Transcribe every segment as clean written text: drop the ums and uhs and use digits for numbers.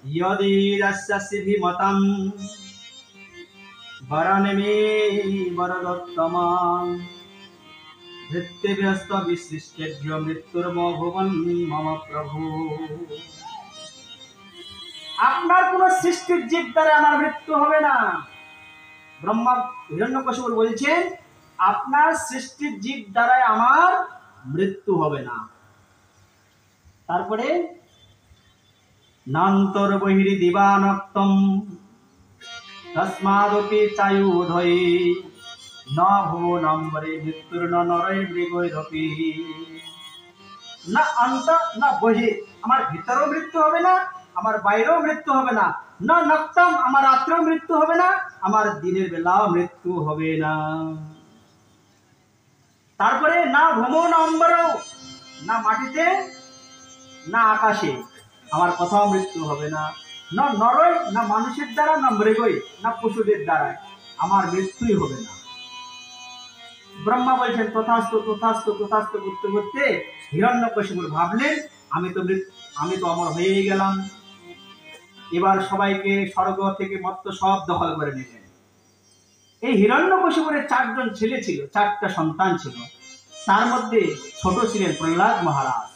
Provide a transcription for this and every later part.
यदि रस्यसिभिमतं वरनमे वरदत्तमां भृत्यभ्यस्त विशिष्टेभ्यो मृत्युर्मो भुवन मम प्रभु। আপনার কোন সৃষ্টির জীব দ্বারা আমার মৃত্যু হবে না। ব্রহ্মা হিরণ্যকশিপু বলছেন আপনার সৃষ্টির জীব দ্বারা আমার মৃত্যু হবে না। তারপরে নান্তর বহিরি দিবানক্তম তস্মাদপি চায়ুধয়ে ন ভো নম্বরে মৃত্যুর ন নরৈ মৃগৈরপি। না অন্ত না বহি, আমার ভিতরেও মৃত্যু হবে না, আমার বাইরেও মৃত্যু হবে না। না নক্তম, আমার রাত্রেও মৃত্যু হবে না, আমার দিনের বেলাও মৃত্যু হবে না। তারপরে না ভ্রমণ অম্বরেও, না মাটিতে না আকাশে আমার কোথাও মৃত্যু হবে না। না নরই, না মানুষের দ্বারা, না মৃগই, না পশুদের দ্বারা আমার মৃত্যুই হবে না। ব্রহ্মা বলছেন তথাস্তু তথাস্তু তথাস্তু করতে করতে হিরণ্যকশিপু ভাবলেন আমি তো অমর হয়েই গেলাম। এবার সবাইকে স্বর্গ থেকে মত্ত সব দখল করে নিলেন। এই হিরণ্যকশিপুর 4জন ছেলে ছিল, 4টা সন্তান ছিল। তার মধ্যে ছোট ছিলেন প্রহ্লাদ মহারাজ।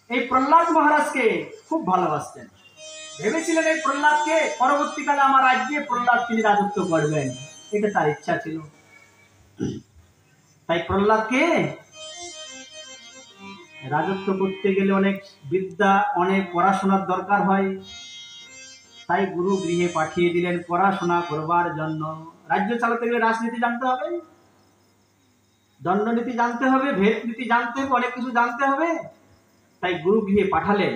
এই প্রহ্লাদ মহারাজকে খুব ভালোবাসতেন। ভেবেছিলেন এই প্রহ্লাদকে পরবর্তীকালে আমার রাজ্যে প্রহ্লাদ তিনি রাজত্ব করবেন, এটা তার ইচ্ছা ছিল। তাই প্রহ্লাদকে রাজত্ব করতে গেলে অনেক বিদ্যা, অনেক পড়াশোনার দরকার হয়। তাই গুরু গৃহে পাঠিয়ে দিলেন পড়াশোনা করবার জন্য। রাজ্য চালাতে গেলে রাজনীতি জানতে হবে, দণ্ডনীতি জানতে হবে, ভেদ নীতি জানতে হবে, অনেক কিছু জানতে হবে। তাই গুরু গৃহে পাঠালেন।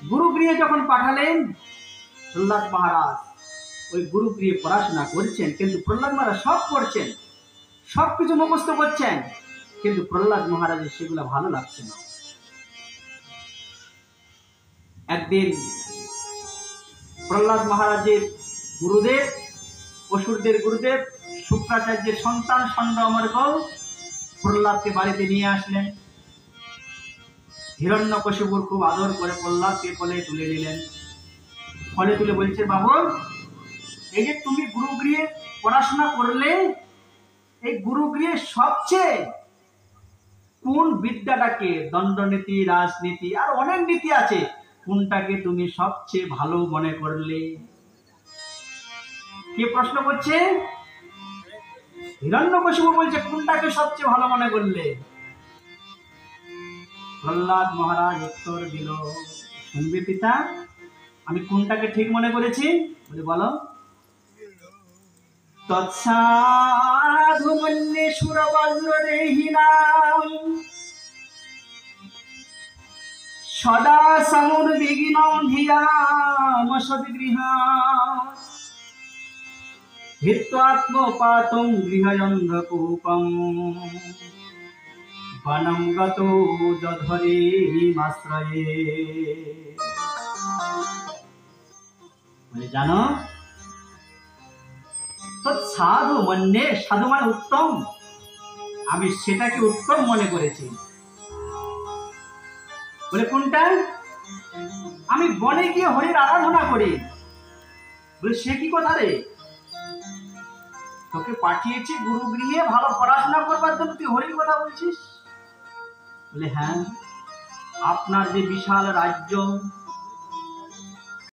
গুরু গৃহে যখন পাঠালেন প্রহ্লাদ মহারাজ ওই গুরু গৃহে পড়াশোনা করছেন, কিন্তু প্রহ্লাদ মহারাজ সব করছেন, সবকিছু মুখস্থ করছেন, কিন্তু প্রহ্লাদ মহারাজের সেগুলো ভালো লাগছে না। একদিন প্রহ্লাদ মহারাজের গুরুদেব, অসুরদের গুরুদেব শুক্রাচার্যের সন্তান ষণ্ড অমর্ক প্রহ্লাদকে বাড়িতে নিয়ে আসলেন। হিরণ্যকশিপুর খুব আদর করে প্রহ্লাদকে কোলে তুলে নিলেন। কোলে তুলে বলছে বাবু, এই যে তুমি গুরুগৃহে পড়াশোনা করলে, এই গুরুগৃহে সবচেয়ে কোন বিদ্যাটাকে, দণ্ডনীতি, রাজনীতি আর অনেক নীতি আছে, কোনটাকে তুমি সবচেয়ে ভালো মনে করলে? কে প্রশ্ন করছে? হিরণ্যকশিপু বলছে কোনটাকে সবচেয়ে ভালো মনে করলে? প্রহ্লাদ মহারাজ উত্তর দিল, শুনবে পিতা, আমি কোনটাকে ঠিক মনে করেছি? বলে বলো। তৎসাধু মন্যে সুরবজ্রদেহিনাম সদা সমুদ্বিগ্নম ধিয়াম সদ্গৃহাৎ হিত্বাত্মপাতং গৃহয়ন্ধ্রকূপম বনম গতো যধরেহিমাশ্রয়ে। বলে জানো, সাধু মন্যে, সাধু মানে উত্তম, আমি সেটাকে উত্তম মনে করেছি। বলে কোনটা? আমি বনে গিয়ে হরির আরাধনা করি। বলে সে কি কথা রে, তোকে পাঠিয়েছি গুরুগৃহে ভালো পড়াশোনা করবার জন্য, তুই হরির কথা বলছিস? বলে হ্যাঁ, আপনার যে বিশাল রাজ্য,